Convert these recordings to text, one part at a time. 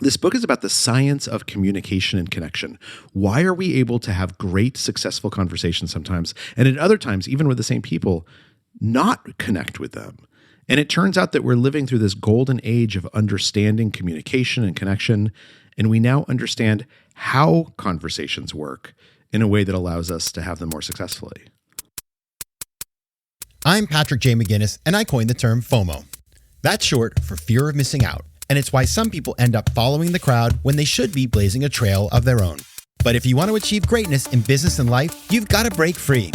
This book is about the science of communication and connection. Why are we able to have great, successful conversations sometimes, and at other times, even with the same people, not connect with them? And it turns out that we're living through this golden age of understanding communication and connection, and we now understand how conversations work in a way that allows us to have them more successfully. I'm Patrick J. McGinnis, and I coined the term FOMO. That's short for fear of missing out, and it's why some people end up following the crowd when they should be blazing a trail of their own. But if you want to achieve greatness in business and life, you've got to break free.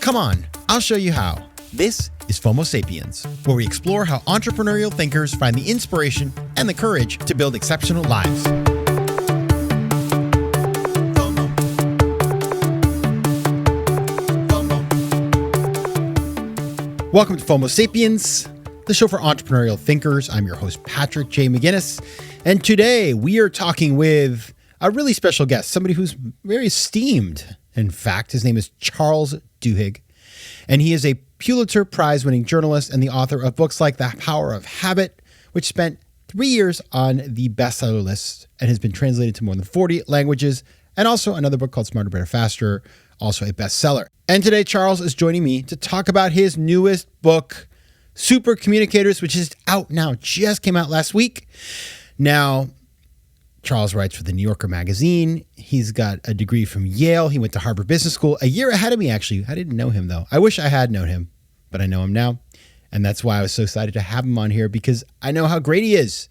Come on, I'll show you how. This is FOMO Sapiens, where we explore how entrepreneurial thinkers find the inspiration and the courage to build exceptional lives. Welcome to FOMO Sapiens, the show for entrepreneurial thinkers. I'm your host, Patrick J. McGinnis, and today we are talking with a really special guest, somebody who's very esteemed. In fact, his name is Charles Duhigg, and he is a Pulitzer Prize-winning journalist and the author of books like The Power of Habit, which spent 3 years on the bestseller list and has been translated to more than 40 languages, and also another book called Smarter, Better, Faster, also a bestseller. And today, Charles is joining me to talk about his newest book, Super Communicators, which is out now, just came out last week. Now, Charles writes for the New Yorker magazine. He's got a degree from Yale. He went to Harvard Business School a year ahead of me, actually. I didn't know him, though. I wish I had known him, but I know him now. And that's why I was so excited to have him on here, because I know how great he is.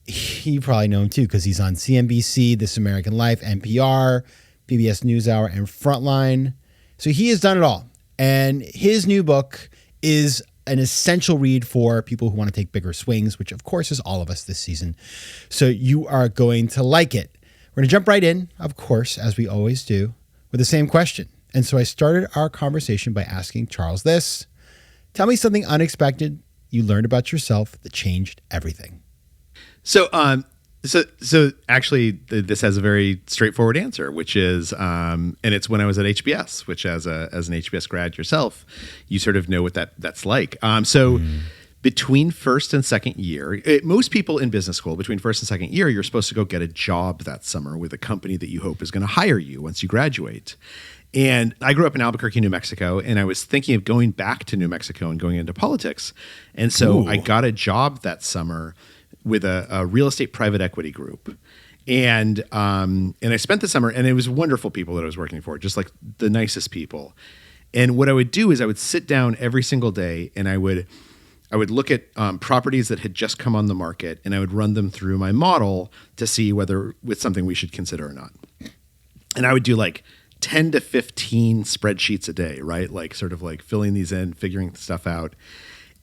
You probably know him, too, because he's on CNBC, This American Life, NPR, PBS NewsHour, and Frontline. So he has done it all. And his new book is an essential read for people who want to take bigger swings, which of course is all of us this season. So you are going to like it. We're going to jump right in, of course, as we always do, with the same question. And so I started our conversation by asking Charles this: tell me something unexpected you learned about yourself that changed everything. So actually, this has a very straightforward answer, which is, and it's when I was at HBS, which as an HBS grad yourself, you sort of know what that's like. Between first and second year, most people in business school, between first and second year, you're supposed to go get a job that summer with a company that you hope is going to hire you once you graduate. And I grew up in Albuquerque, New Mexico, and I was thinking of going back to New Mexico and going into politics. And so I got a job that summer with a real estate private equity group. And I spent the summer, and it was wonderful people that I was working for, just like the nicest people. And what I would do is I would sit down every single day, and I would look at properties that had just come on the market, and I would run them through my model to see whether it's something we should consider or not. And I would do like 10 to 15 spreadsheets a day, right? Like sort of like filling these in, figuring stuff out.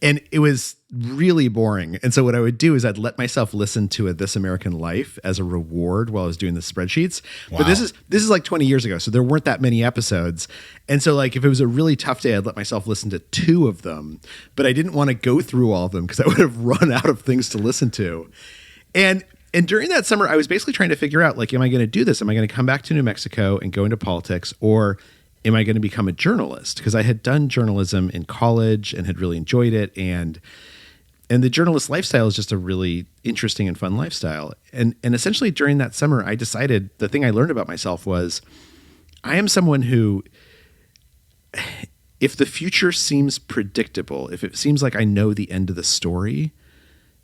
And it was really boring. And so what I would do is I'd let myself listen to a This American Life as a reward while I was doing the spreadsheets. Wow. But this is like 20 years ago, so there weren't that many episodes. And so like if it was a really tough day, I'd let myself listen to 2 of them. But I didn't want to go through all of them because I would have run out of things to listen to. And during that summer, I was basically trying to figure out, like, am I going to do this? Am I going to come back to New Mexico and go into politics, or am I going to become a journalist? Because I had done journalism in college and had really enjoyed it. And the journalist lifestyle is just a really interesting and fun lifestyle. And essentially during that summer, I decided the thing I learned about myself was I am someone who, if the future seems predictable, if it seems like I know the end of the story,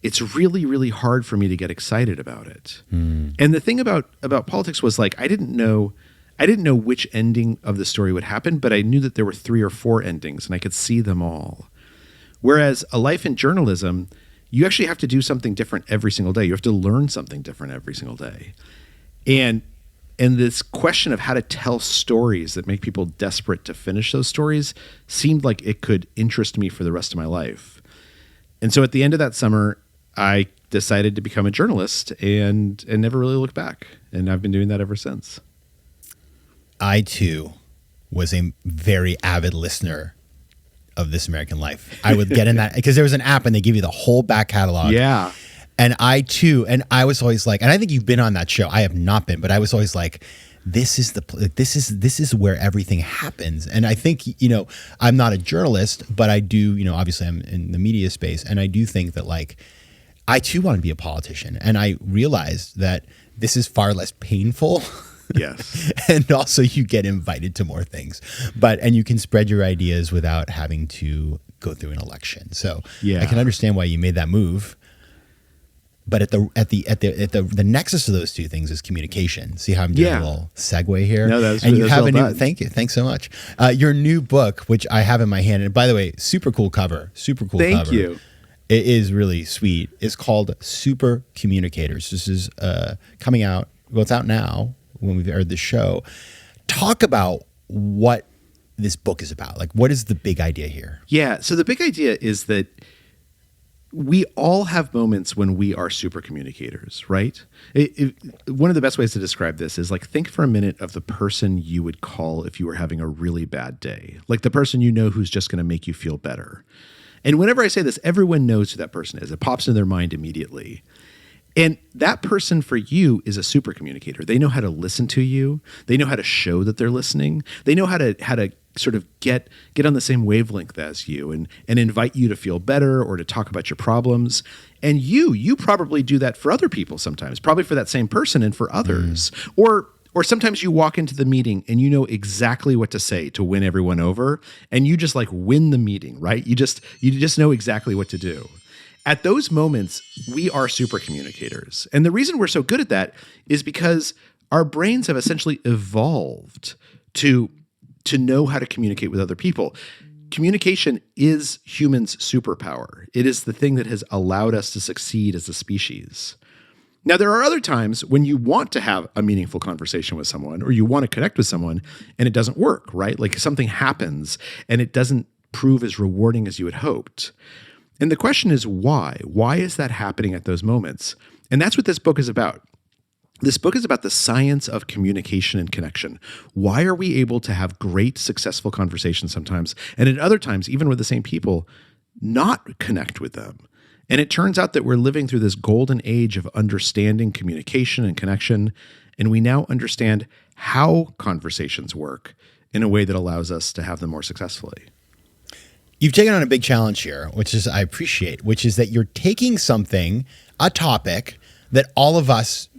it's really, really hard for me to get excited about it. And the thing about politics was, like, I didn't know which ending of the story would happen, but I knew that there were 3 or 4 endings and I could see them all. Whereas a life in journalism, you actually have to do something different every single day. You have to learn something different every single day. And this question of how to tell stories that make people desperate to finish those stories seemed like it could interest me for the rest of my life. And so at the end of that summer, I decided to become a journalist and never really looked back. And I've been doing that ever since. I, too, was a very avid listener of This American Life. I would get in that because there was an app and they give you the whole back catalog. Yeah. And I, too, and I was always like, and I think you've been on that show. I have not been, but I was always like, this is where everything happens. And I think, I'm not a journalist, but I do, obviously I'm in the media space. And I do think that, like, I too want to be a politician. And I realized that this is far less painful. Yes. And also you get invited to more things, and you can spread your ideas without having to go through an election. So I can understand why you made that move. But at the nexus of those two things is communication. See how I'm doing a little segue here? No, that's and you have well a new. done. Thank you. Thanks so much. Your new book, which I have in my hand, and by the way, super cool cover. Thank you. It is really sweet. It's called Super Communicators. This is coming out. Well, it's out now when we've aired the show. Talk about what this book is about. Like, what is the big idea here? Yeah. So the big idea is that we all have moments when we are super communicators, right? One of the best ways to describe this is like, think for a minute of the person you would call if you were having a really bad day, like the person you know who's just going to make you feel better. And whenever I say this, everyone knows who that person is. It pops into their mind immediately. And that person for you is a super communicator. They know how to listen to you. They know how to show that they're listening. They know how to sort of get on the same wavelength as you and invite you to feel better or to talk about your problems. And you probably do that for other people sometimes, probably for that same person and for others. Or sometimes you walk into the meeting and you know exactly what to say to win everyone over, and you just like win the meeting, right? You just know exactly what to do. At those moments, we are super communicators. And the reason we're so good at that is because our brains have essentially evolved to know how to communicate with other people. Communication is humans' superpower. It is the thing that has allowed us to succeed as a species. Now, there are other times when you want to have a meaningful conversation with someone or you want to connect with someone and it doesn't work, right? Like something happens and it doesn't prove as rewarding as you had hoped. And the question is why? Why is that happening at those moments? And that's what this book is about. This book is about the science of communication and connection. Why are we able to have great, successful conversations sometimes, and at other times, even with the same people, not connect with them? And it turns out that we're living through this golden age of understanding communication and connection, and we now understand how conversations work in a way that allows us to have them more successfully. You've taken on a big challenge here, which is I appreciate, which is that you're taking something, a topic that all of us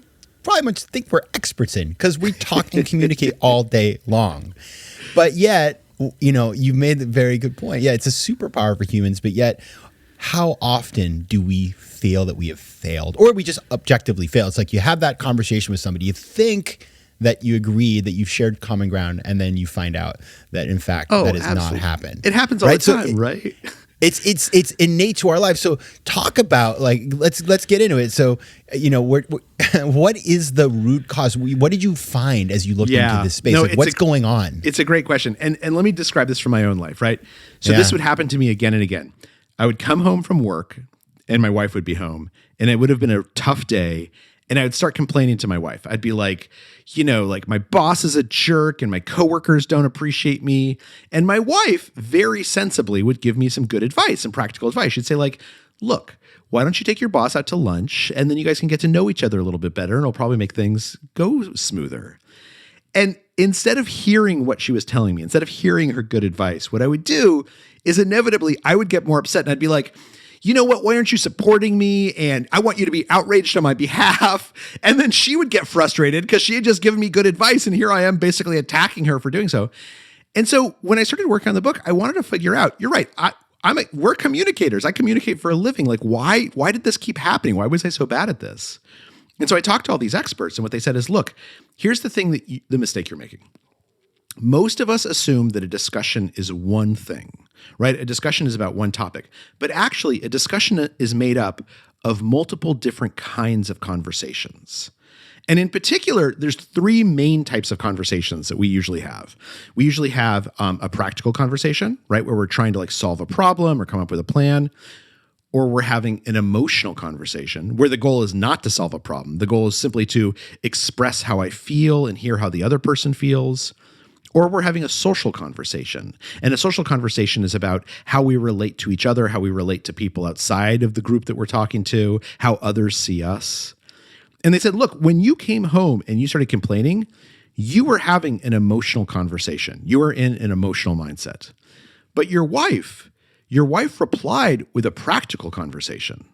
probably much think we're experts in because we talk and communicate all day long. But yet, you've made a very good point. Yeah, it's a superpower for humans, but yet how often do we feel that we have failed or we just objectively fail? It's like you have that conversation with somebody, you think that you agree, that you've shared common ground, and then you find out that in fact that has not happened. It happens all the time, right? It's innate to our life. So talk about let's get into it. So what is the root cause? What did you find as you looked into this space? What's going on? It's a great question, and let me describe this from my own life, right? So this would happen to me again and again. I would come home from work, and my wife would be home, and it would have been a tough day. And I would start complaining to my wife. I'd be like, my boss is a jerk and my coworkers don't appreciate me. And my wife very sensibly would give me some good advice and practical advice. She'd say like, look, why don't you take your boss out to lunch and then you guys can get to know each other a little bit better and it'll probably make things go smoother. And instead of hearing what she was telling me, instead of hearing her good advice, what I would do is inevitably I would get more upset and I'd be like, you know what, why aren't you supporting me? And I want you to be outraged on my behalf. And then she would get frustrated because she had just given me good advice. And here I am basically attacking her for doing so. And so when I started working on the book, I wanted to figure out, you're right, we're communicators. I communicate for a living. Like, why did this keep happening? Why was I so bad at this? And so I talked to all these experts and what they said is, look, here's the thing the mistake you're making. Most of us assume that a discussion is one thing, right? A discussion is about one topic, but actually a discussion is made up of multiple different kinds of conversations. And in particular, there's three main types of conversations that we usually have. We usually have a practical conversation, right? Where we're trying to solve a problem or come up with a plan. Or we're having an emotional conversation where the goal is not to solve a problem. The goal is simply to express how I feel and hear how the other person feels. Or we're having a social conversation. And a social conversation is about how we relate to each other, how we relate to people outside of the group that we're talking to, how others see us. And they said, look, when you came home and you started complaining, you were having an emotional conversation. You were in an emotional mindset. But your wife replied with a practical conversation.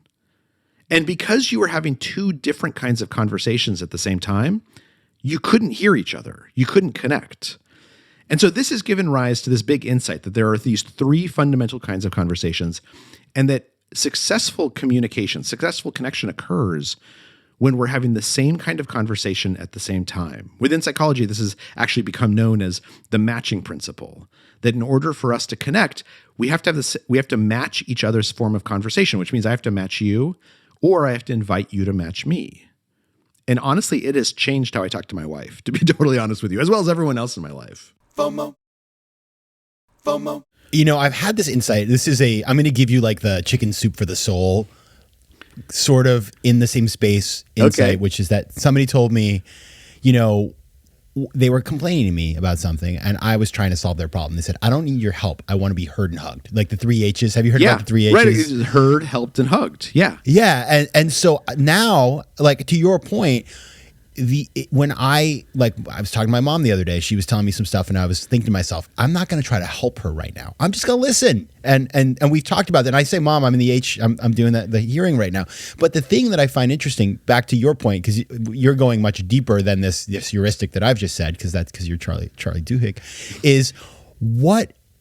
And because you were having two different kinds of conversations at the same time, you couldn't hear each other. You couldn't connect. And so this has given rise to this big insight that there are these three fundamental kinds of conversations, and that successful communication, successful connection occurs when we're having the same kind of conversation at the same time. Within psychology, this has actually become known as the matching principle, that in order for us to connect, we have to match each other's form of conversation, which means I have to match you, or I have to invite you to match me. And honestly, it has changed how I talk to my wife, to be totally honest with you, as well as everyone else in my life. FOMO. You know, I've had this insight. I'm going to give you like the chicken soup for the soul, sort of in the same space insight, okay, which is that somebody told me, you know, they were complaining to me about something and I was trying to solve their problem. They said, I don't need your help. I want to be heard and hugged. Like the 3 H's. Have you heard about the 3 H's? Right. Heard, helped, and hugged. Yeah. Yeah. And so now, like to your point, when I was talking to my mom the other day, she was telling me some stuff and I was thinking to myself, I'm not going to try to help her right now. I'm just going to listen. And we've talked about that. And I say, Mom, I'm in I'm doing the hearing right now. But the thing that I find interesting, back to your point, because you're going much deeper than this heuristic that I've just said, because you're Charlie Duhigg, is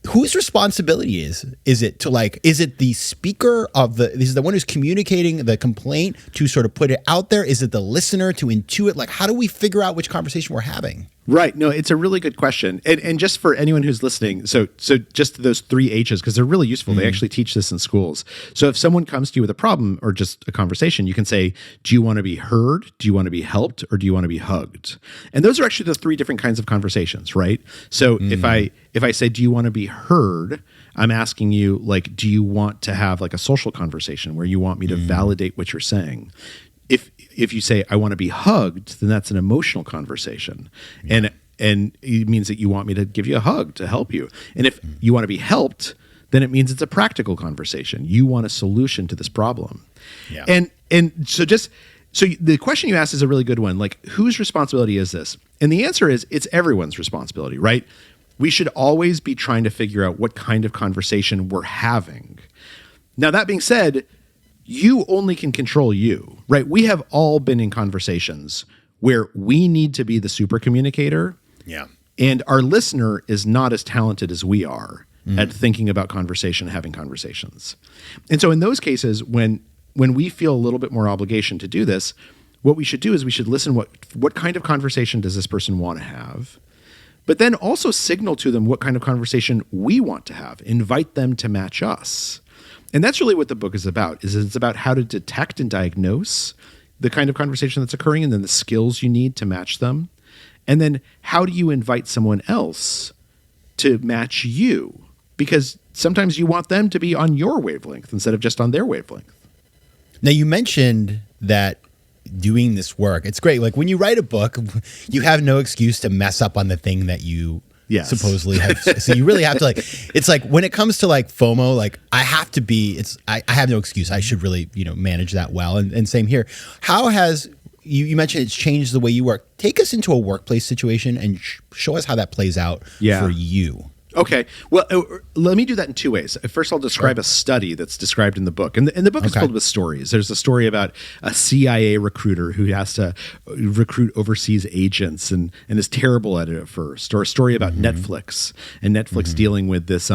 whose responsibility is it the speaker is the one who's communicating the complaint to sort of put it out there? Is it the listener to intuit? Like, how do we figure out which conversation we're having? Right. No, it's a really good question. And just for anyone who's listening, so just those 3 H's, because they're really useful. They actually teach this in schools. So if someone comes to you with a problem or just a conversation, you can say, do you want to be heard? Do you want to be helped? Or do you want to be hugged? And those are actually the 3 different kinds of conversations, right? So if I say, do you want to be heard? I'm asking you, like, do you want to have like a social conversation where you want me to validate what you're saying? If you say, I want to be hugged, then that's an emotional conversation. And it means that you want me to give you a hug to help you. And if you want to be helped, then it means it's a practical conversation. You want a solution to this problem. Yeah. And so the question you asked is a really good one. Like, whose responsibility is this? And the answer is, it's everyone's responsibility, right? We should always be trying to figure out what kind of conversation we're having. Now, that being said, you only can control you, right? We have all been in conversations where we need to be the super communicator. Yeah. And our listener is not as talented as we are at thinking about conversation, having conversations. And so in those cases, when we feel a little bit more obligation to do this, what we should do is we should listen, what kind of conversation does this person want to have? But then also signal to them what kind of conversation we want to have. Invite them to match us. And that's really what the book is about, is it's about how to detect and diagnose the kind of conversation that's occurring and then the skills you need to match them. And then how do you invite someone else to match you? Because sometimes you want them to be on your wavelength instead of just on their wavelength. Now, you mentioned that doing this work, it's great. Like when you write a book, you have no excuse to mess up on the thing that you supposedly have. So you really have to it's like when it comes to like FOMO, like I have to be, I have no excuse. I should really, manage that well. And same here. How has, you mentioned it's changed the way you work. Take us into a workplace situation and show us how that plays out for you. Okay. Well, let me do that in 2 ways. First, I'll describe a study that's described in the book. And the book is filled with stories. There's a story about a CIA recruiter who has to recruit overseas agents and is terrible at it at first. Or a story about Netflix and Netflix dealing with this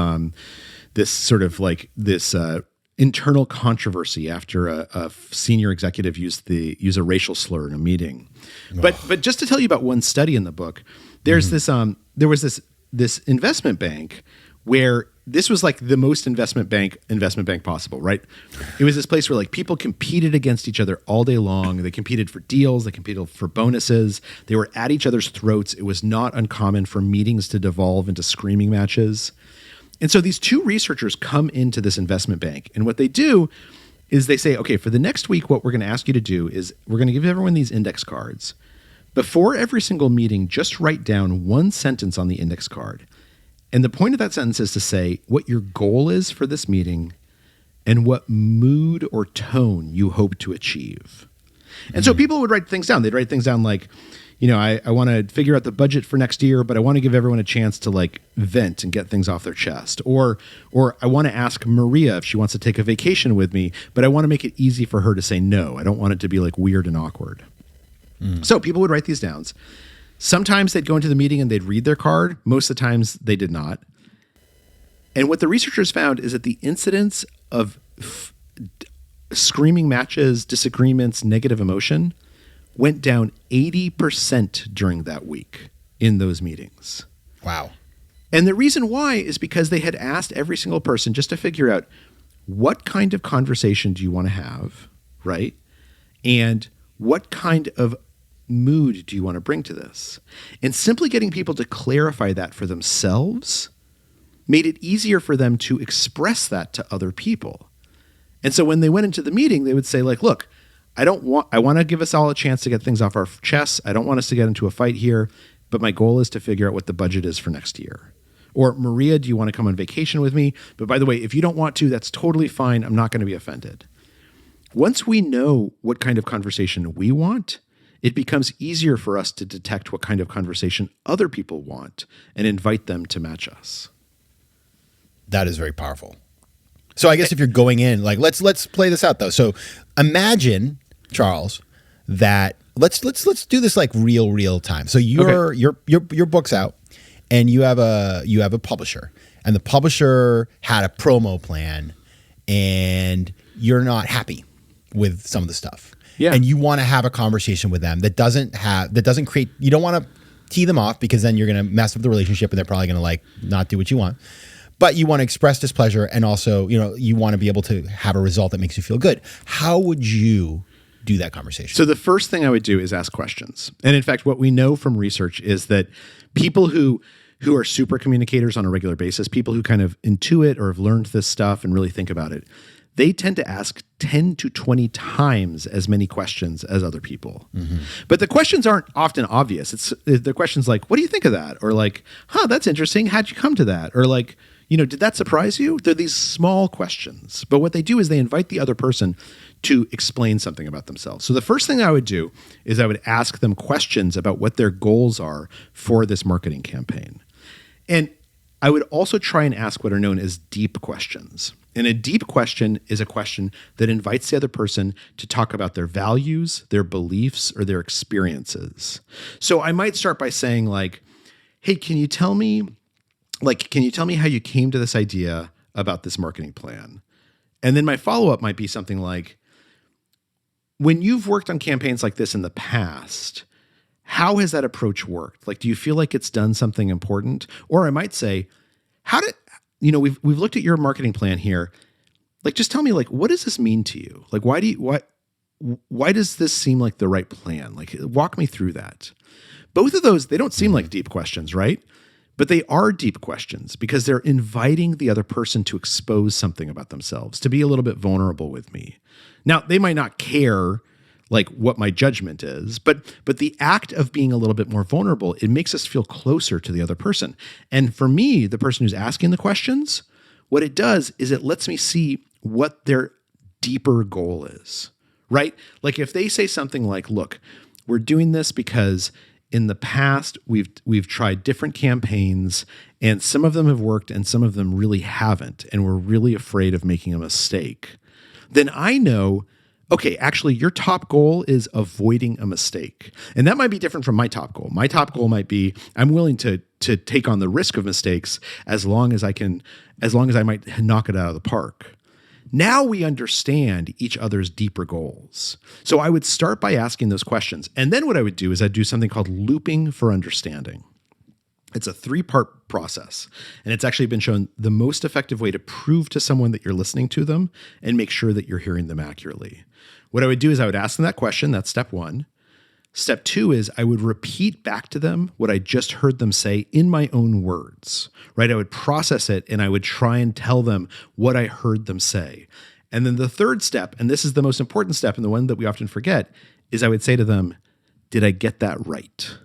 sort of like this internal controversy after a senior executive used a racial slur in a meeting. But just to tell you about one study in the book, there's there was this investment bank where this was like the most investment bank possible, right? It was this place where like people competed against each other all day long. They competed for deals. They competed for bonuses. They were at each other's throats. It was not uncommon for meetings to devolve into screaming matches. And so these 2 researchers come into this investment bank, and what they do is they say, okay, for the next week, what we're going to ask you to do is we're going to give everyone these index cards. Before every single meeting, just write down 1 sentence on the index card. And the point of that sentence is to say what your goal is for this meeting and what mood or tone you hope to achieve. And so people would write things down. They'd write things down like, I want to figure out the budget for next year, but I want to give everyone a chance to like vent and get things off their chest. Or I want to ask Maria if she wants to take a vacation with me, but I want to make it easy for her to say no. I don't want it to be like weird and awkward. So people would write these down. Sometimes they'd go into the meeting and they'd read their card. Most of the times they did not. And what the researchers found is that the incidence of screaming matches, disagreements, negative emotion went down 80% during that week in those meetings. Wow. And the reason why is because they had asked every single person just to figure out what kind of conversation do you want to have, right? And what kind of mood do you want to bring to this? And simply getting people to clarify that for themselves made it easier for them to express that to other people. And so when they went into the meeting, they would say like, look, I want to give us all a chance to get things off our chests. I don't want us to get into a fight here, but my goal is to figure out what the budget is for next year. Or Maria, do you want to come on vacation with me? But by the way, if you don't want to, that's totally fine. I'm not going to be offended. Once we know what kind of conversation we want, it becomes easier for us to detect what kind of conversation other people want and invite them to match us. That is very powerful. So I guess if you're going in, like, let's play this out though. So imagine, Charles, that let's do this like real time. So your book's out, and you have a publisher, and the publisher had a promo plan, and you're not happy with some of the stuff. Yeah. And you want to have a conversation with them that doesn't create, you don't want to tee them off, because then you're going to mess up the relationship and they're probably going to like not do what you want. But you want to express displeasure, and also, you want to be able to have a result that makes you feel good. How would you do that conversation? So the first thing I would do is ask questions. And in fact, what we know from research is that people who are super communicators on a regular basis, people who kind of intuit or have learned this stuff and really think about it, they tend to ask 10 to 20 times as many questions as other people. Mm-hmm. But the questions aren't often obvious. The questions like, what do you think of that? Or like, that's interesting. How'd you come to that? Or like, did that surprise you? They're these small questions. But what they do is they invite the other person to explain something about themselves. So the first thing I would do is I would ask them questions about what their goals are for this marketing campaign. And I would also try and ask what are known as deep questions. And a deep question is a question that invites the other person to talk about their values, their beliefs, or their experiences. So I might start by saying like, hey, can you tell me how you came to this idea about this marketing plan? And then my follow-up might be something like, when you've worked on campaigns like this in the past, how has that approach worked? Like, do you feel like it's done something important? Or I might say, we've looked at your marketing plan here. Like, just tell me, like, what does this mean to you? Like, why does this seem like the right plan? Like, walk me through that. Both of those, they don't seem like deep questions, right? But they are deep questions because they're inviting the other person to expose something about themselves, to be a little bit vulnerable with me. Now, they might not care like what my judgment is, but the act of being a little bit more vulnerable, it makes us feel closer to the other person. And for me, the person who's asking the questions, what it does is it lets me see what their deeper goal is, right? Like if they say something like, look, we're doing this because in the past, we've tried different campaigns, and some of them have worked and some of them really haven't, and we're really afraid of making a mistake. Then I know, okay, actually your top goal is avoiding a mistake. And that might be different from my top goal. My top goal might be, I'm willing to take on the risk of mistakes as long as I might knock it out of the park. Now we understand each other's deeper goals. So I would start by asking those questions. And then what I would do is I'd do something called looping for understanding. It's a 3-part process. And it's actually been shown the most effective way to prove to someone that you're listening to them and make sure that you're hearing them accurately. What I would do is I would ask them that question. That's step 1. Step 2 is I would repeat back to them what I just heard them say in my own words, right? I would process it and I would try and tell them what I heard them say. And then the third step, and this is the most important step and the one that we often forget, is I would say to them, did I get that right?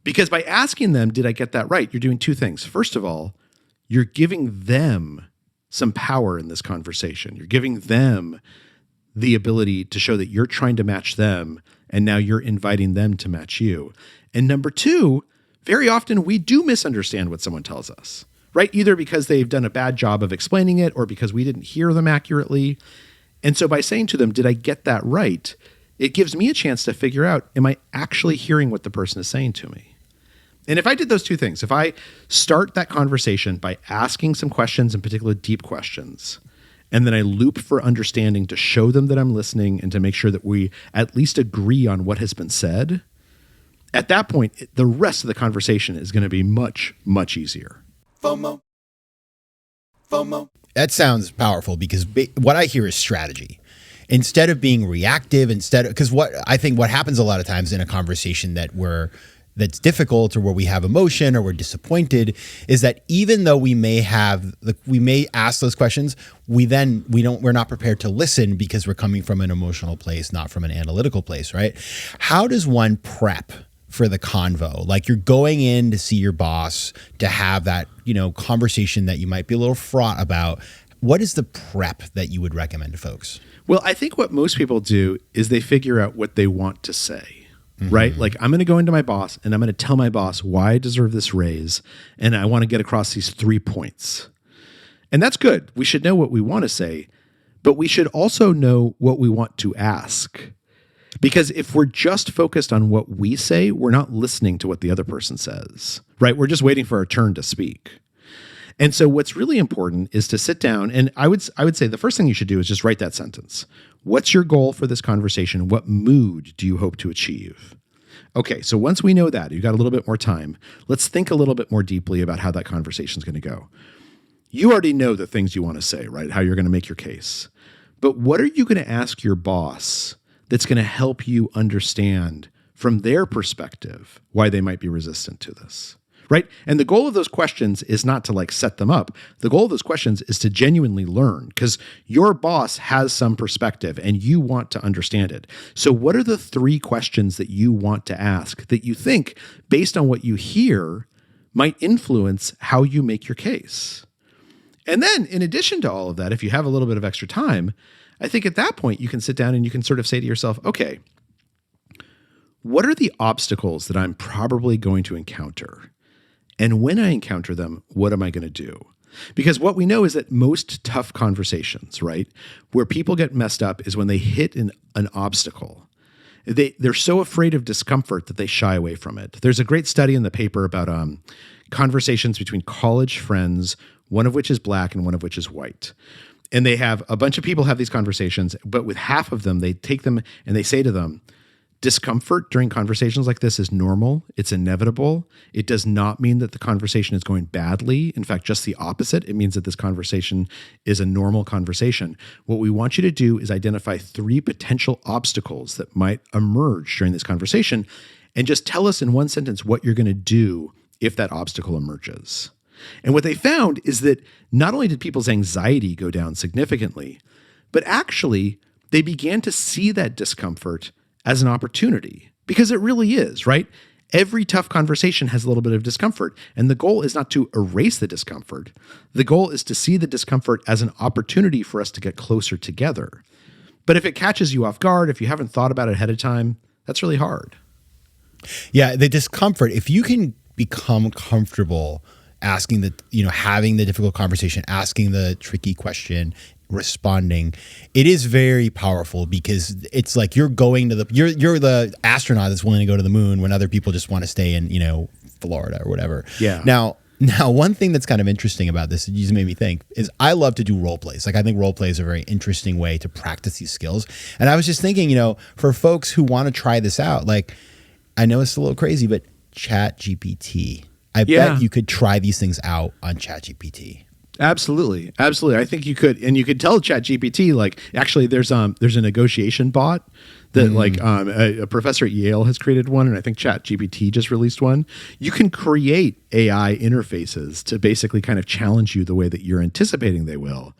Because by asking them, did I get that right? You're doing 2 things. First of all, you're giving them some power in this conversation. You're giving them the ability to show that you're trying to match them, and now you're inviting them to match you. And number two, very often we do misunderstand what someone tells us, right? Either because they've done a bad job of explaining it or because we didn't hear them accurately. And so by saying to them, did I get that right? It gives me a chance to figure out, am I actually hearing what the person is saying to me? And if I did those two things, if I start that conversation by asking some questions, in particular deep questions, and then I loop for understanding to show them that I'm listening and to make sure that we at least agree on what has been said, at that point, the rest of the conversation is going to be much, much easier. FOMO. That sounds powerful because what I hear is strategy. Instead of being reactive, because what I think what happens a lot of times in a conversation that's difficult or where we have emotion or we're disappointed is that even though we may ask those questions, we're not prepared to listen because we're coming from an emotional place, not from an analytical place, right? How does one prep for the convo? Like you're going in to see your boss to have that, conversation that you might be a little fraught about. What is the prep that you would recommend to folks? Well, I think what most people do is they figure out what they want to say, right? Like I'm going to go into my boss and I'm going to tell my boss why I deserve this raise. And I want to get across these 3 points. And that's good. We should know what we want to say, but we should also know what we want to ask. Because if we're just focused on what we say, we're not listening to what the other person says, right? We're just waiting for our turn to speak. And so what's really important is to sit down, and I would say the first thing you should do is just write that sentence. What's your goal for this conversation? What mood do you hope to achieve? Okay, so once we know that, you've got a little bit more time, let's think a little bit more deeply about how that conversation is going to go. You already know the things you want to say, right? How you're going to make your case. But what are you going to ask your boss that's going to help you understand from their perspective why they might be resistant to this? Right? And the goal of those questions is not to set them up. The goal of those questions is to genuinely learn because your boss has some perspective and you want to understand it. So what are the 3 questions that you want to ask that you think, based on what you hear, might influence how you make your case? And then in addition to all of that, if you have a little bit of extra time, I think at that point you can sit down and you can sort of say to yourself, okay, what are the obstacles that I'm probably going to encounter? And when I encounter them, what am I going to do? Because what we know is that most tough conversations, right, where people get messed up is when they hit an obstacle. They're so afraid of discomfort that they shy away from it. There's a great study in the paper about conversations between college friends, one of which is black and one of which is white. And they have a bunch of people have these conversations, but with half of them, they take them and they say to them, discomfort during conversations like this is normal. It's inevitable. It does not mean that the conversation is going badly. In fact, just the opposite. It means that this conversation is a normal conversation. What we want you to do is identify 3 potential obstacles that might emerge during this conversation and just tell us in one sentence what you're going to do if that obstacle emerges. And what they found is that not only did people's anxiety go down significantly, but actually they began to see that discomfort as an opportunity, because it really is, right? Every tough conversation has a little bit of discomfort, and the goal is not to erase the discomfort. The goal is to see the discomfort as an opportunity for us to get closer together. But if it catches you off guard, if you haven't thought about it ahead of time, that's really hard. Yeah, the discomfort, if you can become comfortable asking having the difficult conversation, asking the tricky question, responding, it is very powerful because it's like you're the astronaut that's willing to go to the moon when other people just want to stay in, Florida or whatever. Yeah. Now, one thing that's kind of interesting about this, it just made me think, is I love to do role plays. I think role play is a very interesting way to practice these skills. And I was just thinking, for folks who want to try this out, I know it's a little crazy, but ChatGPT. I bet you could try these things out on ChatGPT. Absolutely. I think you could, and you could tell ChatGPT, actually there's a negotiation bot that a professor at Yale has created one, and I think ChatGPT just released one. You can create AI interfaces to basically kind of challenge you the way that you're anticipating they will.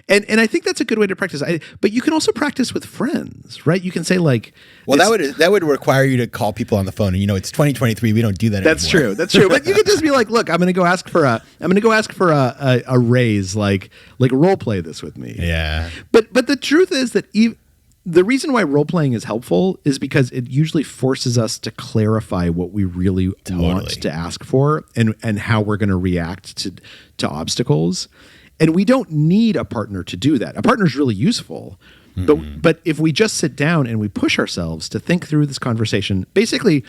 And I think that's a good way to practice. But you can also practice with friends, right? You can say that would require you to call people on the phone, and it's 2023. We don't do that anymore. That's true. But you could just be like, look, I'm going to go ask for a raise, like role play this with me. Yeah. But the truth is that the reason why role playing is helpful is because it usually forces us to clarify what we really want to ask for and how we're going to react to obstacles. And we don't need a partner to do that. A partner is really useful. But if we just sit down and we push ourselves to think through this conversation, basically,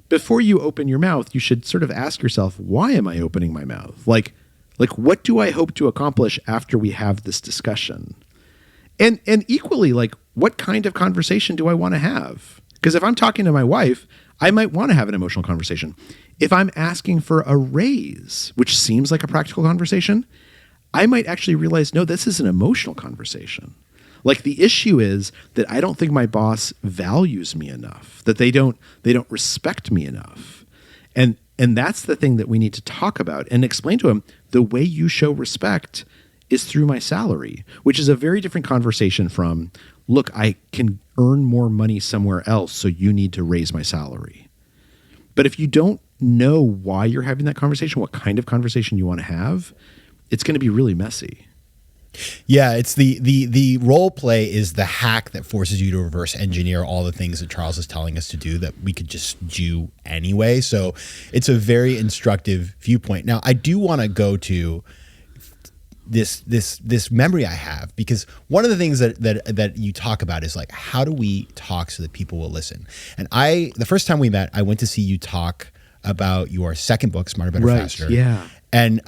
before you open your mouth, you should sort of ask yourself, why am I opening my mouth? Like what do I hope to accomplish after we have this discussion? And equally, like, what kind of conversation do I want to have? Because if I'm talking to my wife, I might want to have an emotional conversation. If I'm asking for a raise, which seems like a practical conversation, I might actually realize, no, this is an emotional conversation. Like, the issue is that I don't think my boss values me enough, that they don't respect me enough. And that's the thing that we need to talk about and explain to him. The way you show respect is through my salary, which is a very different conversation from, look, I can earn more money somewhere else, so you need to raise my salary. But if you don't know why you're having that conversation, what kind of conversation you want to have, it's going to be really messy. Yeah, it's the role play is the hack that forces you to reverse engineer all the things that Charles is telling us to do that we could just do anyway. So it's a very instructive viewpoint. Now, I do want to go to this memory I have, because one of the things that you talk about is like, how do we talk so that people will listen? And the first time we met, I went to see you talk about your second book, Smarter, Better, Faster. Yeah. And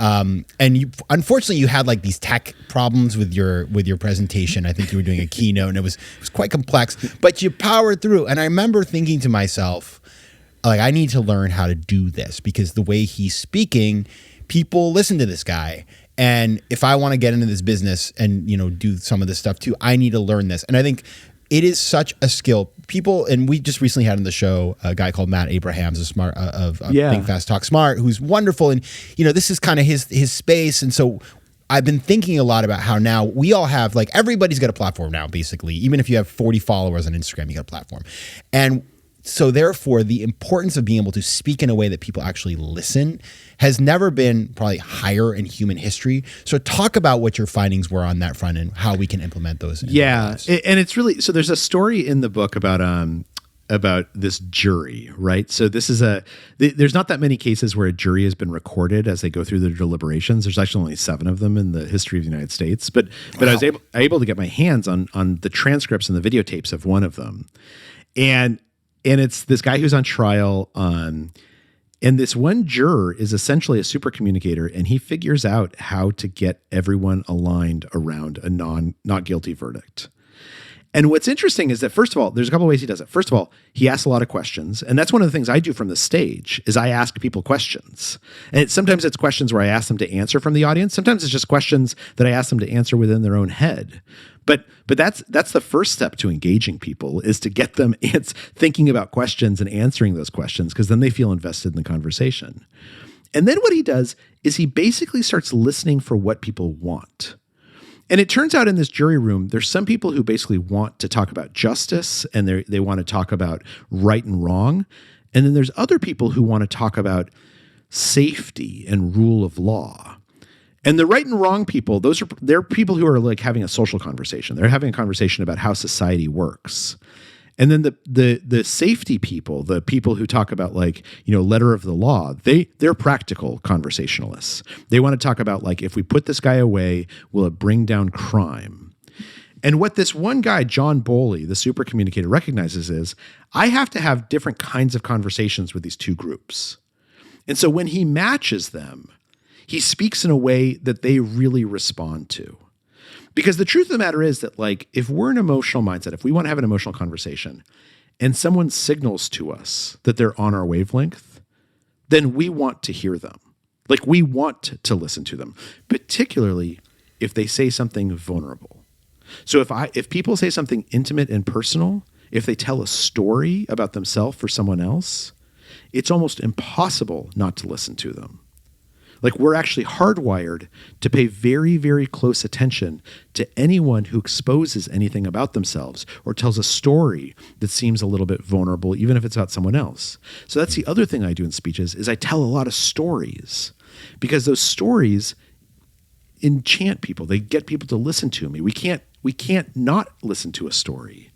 you, unfortunately, you had like these tech problems with your presentation. I think you were doing a keynote, and it was quite complex, but you powered through. And I remember thinking to myself, like, I need to learn how to do this, because the way he's speaking, people listen to this guy. And if I want to get into this business and, do some of this stuff too, I need to learn this. And I think it is such a skill. People, and we just recently had on the show a guy called Matt Abrahams, of Think Fast, Talk Smart, who's wonderful. And, this is kind of his space. And so I've been thinking a lot about how now we all have, like, everybody's got a platform now, basically. Even if you have 40 followers on Instagram, you got a platform. And so therefore, the importance of being able to speak in a way that people actually listen has never been probably higher in human history. So talk about what your findings were on that front and how we can implement those. Yeah. And it's really, so there's a story in the book about this jury, right? So this is there's not that many cases where a jury has been recorded as they go through their deliberations. There's actually only 7 of them in the history of the United States. But wow. I was able to get my hands on the transcripts and the videotapes of one of them. And it's this guy who's on trial, and this one juror is essentially a super communicator, and he figures out how to get everyone aligned around a not guilty verdict. And what's interesting is that, first of all, there's a couple of ways he does it. First of all, he asks a lot of questions. And that's one of the things I do from the stage is I ask people questions. And sometimes it's questions where I ask them to answer from the audience. Sometimes it's just questions that I ask them to answer within their own head. But that's the first step to engaging people, is to get them thinking about questions and answering those questions, because then they feel invested in the conversation. And then what he does is he basically starts listening for what people want. And it turns out in this jury room, there's some people who basically want to talk about justice, and they want to talk about right and wrong. And then there's other people who want to talk about safety and rule of law. And the right and wrong people, they're people who are like having a social conversation. They're having a conversation about how society works. And then the safety people, the people who talk about, like, letter of the law, they're practical conversationalists. They want to talk about, like, if we put this guy away, will it bring down crime? And what this one guy, John Bowley, the super communicator, recognizes is, I have to have different kinds of conversations with these two groups. And so when he matches them, he speaks in a way that they really respond to. Because the truth of the matter is that, like, if we're an emotional mindset, if we want to have an emotional conversation and someone signals to us that they're on our wavelength, then we want to hear them. Like, we want to listen to them, particularly if they say something vulnerable. So if people say something intimate and personal, if they tell a story about themselves for someone else, it's almost impossible not to listen to them. Like, we're actually hardwired to pay very, very close attention to anyone who exposes anything about themselves or tells a story that seems a little bit vulnerable, even if it's about someone else. So that's the other thing I do in speeches, is I tell a lot of stories, because those stories enchant people. They get people to listen to me. We can't not listen to a story.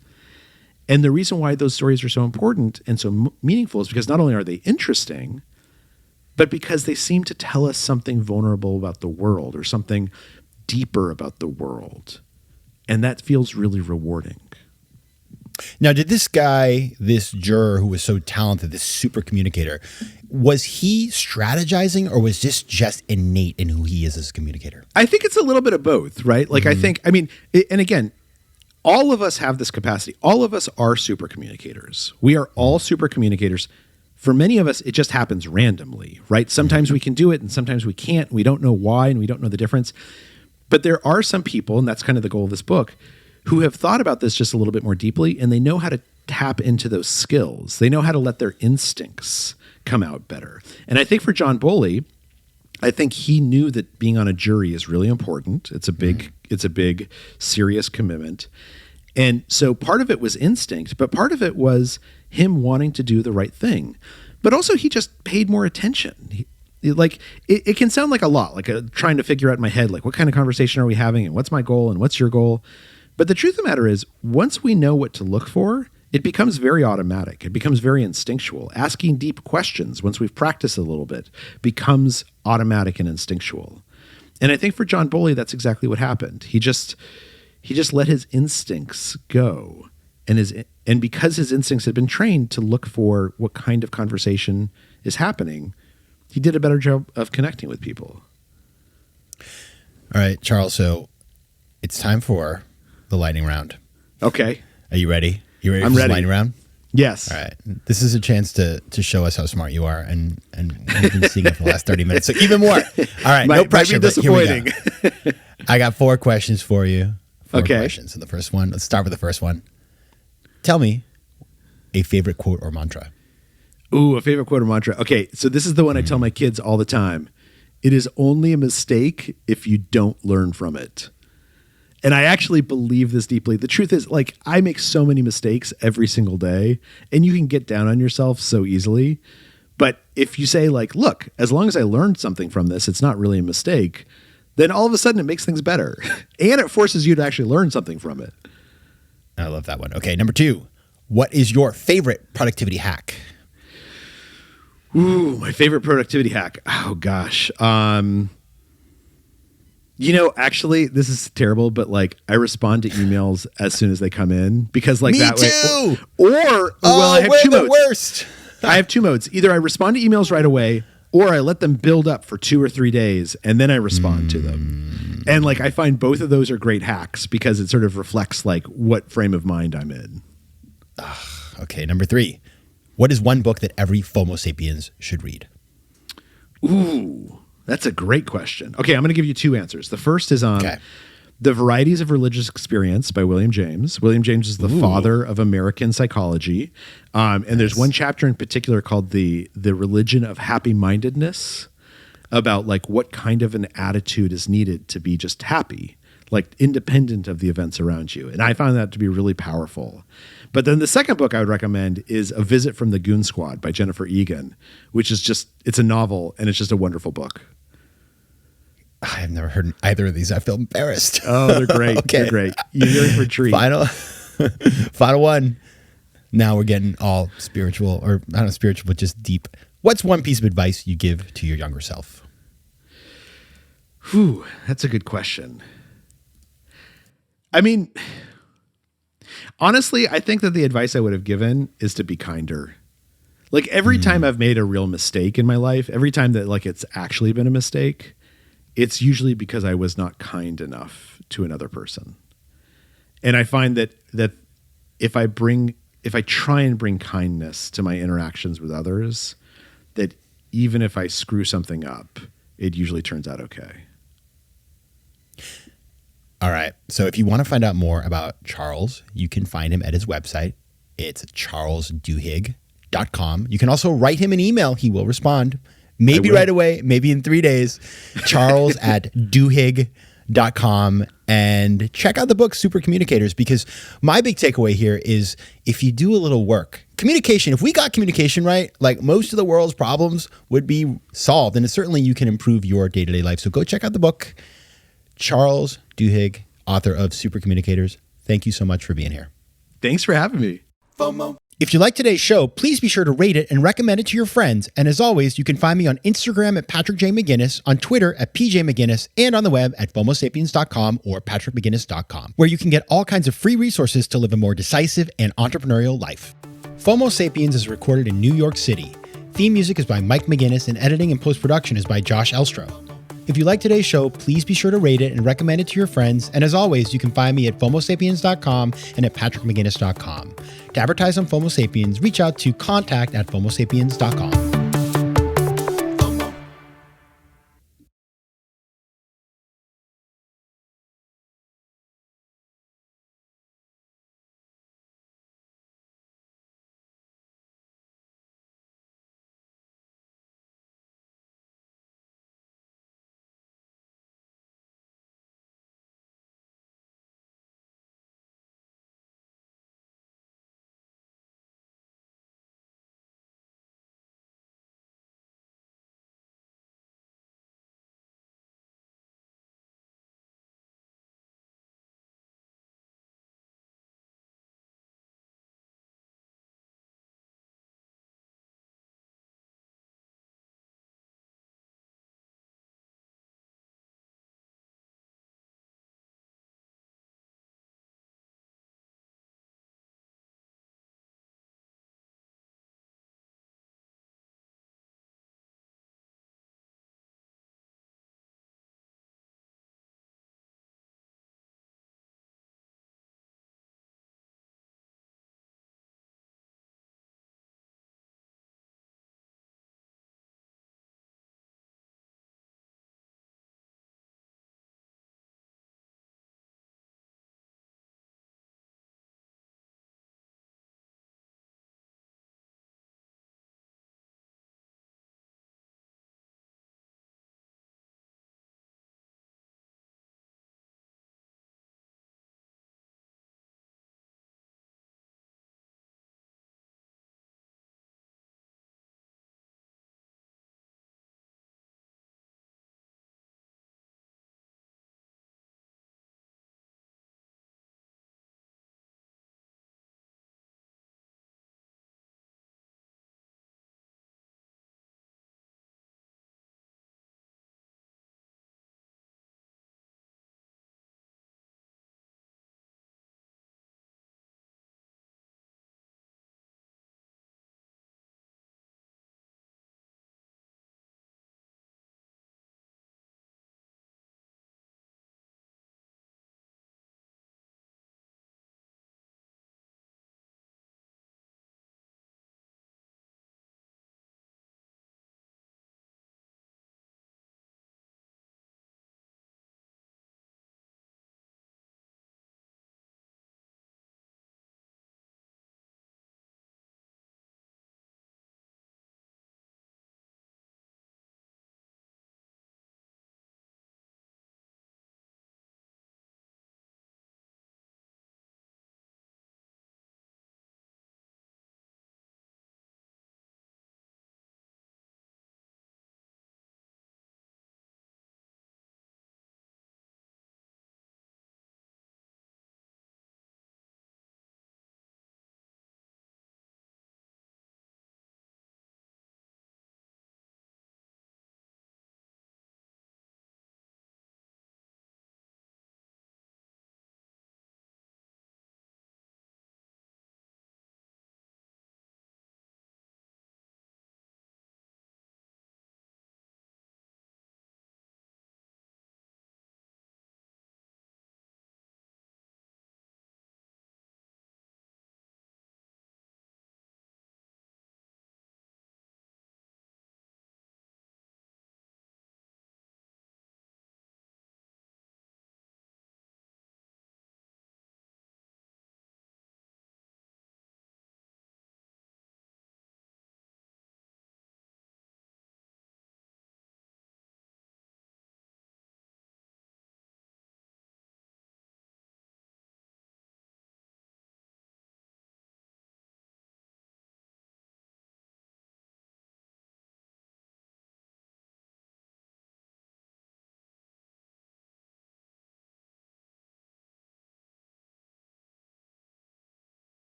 And the reason why those stories are so important and so meaningful is because not only are they interesting, but because they seem to tell us something vulnerable about the world or something deeper about the world. And that feels really rewarding. Now, did this guy, this juror who was so talented, this super communicator, was he strategizing or was this just innate in who he is as a communicator? I think it's a little bit of both, right? Like, and again, all of us have this capacity. All of us are super communicators. We are all super communicators. For many of us, it just happens randomly, right? Sometimes we can do it and sometimes we can't. We don't know why and we don't know the difference. But there are some people, and that's kind of the goal of this book, who have thought about this just a little bit more deeply, and they know how to tap into those skills. They know how to let their instincts come out better. And I think for John Bowley, I think he knew that being on a jury is really important. It's a big, serious commitment. And so part of it was instinct, but part of it was him wanting to do the right thing. But also he just paid more attention. It can sound like a lot, like trying to figure out in my head, like what kind of conversation are we having and what's my goal and what's your goal? But the truth of the matter is, once we know what to look for, it becomes very automatic. It becomes very instinctual. Asking deep questions, once we've practiced a little bit, becomes automatic and instinctual. And I think for John Bowley, that's exactly what happened. He just let his instincts go. And because his instincts had been trained to look for what kind of conversation is happening, he did a better job of connecting with people. All right, Charles, so it's time for the lightning round. Okay. Are you ready? You ready I'm for ready. the lightning round? Yes. All right. This is a chance to show us how smart you are, and we've been seeing it for the last 30 minutes, so even more. All right, no pressure, might be disappointing. But here we go. I got 4 questions for you. 4 Okay. questions. And the first one, let's start with the first one. Tell me a favorite quote or mantra. Ooh, a favorite quote or mantra. Okay, so this is the one I tell my kids all the time. It is only a mistake if you don't learn from it. And I actually believe this deeply. The truth is, like, I make so many mistakes every single day, and you can get down on yourself so easily. But if you say, like, look, as long as I learned something from this, it's not really a mistake, then all of a sudden it makes things better. And it forces you to actually learn something from it. I love that one. Okay, number 2. What is your favorite productivity hack? Ooh, my favorite productivity hack. Oh, gosh. Actually, this is terrible, but like I respond to emails as soon as they come in because like Me that too. way. I have two the modes. Worst. I have 2 modes. Either I respond to emails right away or I let them build up for 2 or 3 days and then I respond to them. And like I find both of those are great hacks because it sort of reflects like what frame of mind I'm in. Okay, number 3. What is one book that every FOMO Sapiens should read? Ooh. That's a great question. Okay, I'm going to give you 2 answers. The first is The Varieties of Religious Experience by William James. William James is the father of American psychology. And there's one chapter in particular called The Religion of Happy-Mindedness, about like what kind of an attitude is needed to be just happy, like independent of the events around you. And I found that to be really powerful. But then the second book I would recommend is A Visit from the Goon Squad by Jennifer Egan, which is it's a novel and it's just a wonderful book. I've never heard either of these. I feel embarrassed. Oh, they're great. Okay. They're great. You're in for a treat. Final one. Now we're getting all spiritual, or not spiritual, but just deep. What's one piece of advice you give to your younger self? Whew, that's a good question. I mean, honestly, I think that the advice I would have given is to be kinder. Like every time I've made a real mistake in my life, every time that like it's actually been a mistake, it's usually because I was not kind enough to another person. And I find that if I try and bring kindness to my interactions with others, that even if I screw something up, it usually turns out okay. All right. So if you want to find out more about Charles, you can find him at his website. It's charlesduhigg.com. You can also write him an email. He will respond. Maybe right away, maybe in 3 days. Charles at duhigg.com. And check out the book, Super Communicators, because my big takeaway here is if you do a little work, communication, if we got communication right, like most of the world's problems would be solved. And certainly you can improve your day-to-day life. So go check out the book. Charles Duhigg, author of Super Communicators. Thank you so much for being here. Thanks for having me. FOMO. If you like today's show, please be sure to rate it and recommend it to your friends. And as always, you can find me on Instagram at Patrick J. McGinnis, on Twitter at PJ McGinnis, and on the web at FOMOSapiens.com or PatrickMcGinnis.com, where you can get all kinds of free resources to live a more decisive and entrepreneurial life. FOMO Sapiens is recorded in New York City. Theme music is by Mike McGinnis, and editing and post-production is by Josh Elstro. If you like today's show, please be sure to rate it and recommend it to your friends. And as always, you can find me at FOMOSapiens.com and at PatrickMcGinnis.com. To advertise on FOMO Sapiens, reach out to contact@FOMOSapiens.com.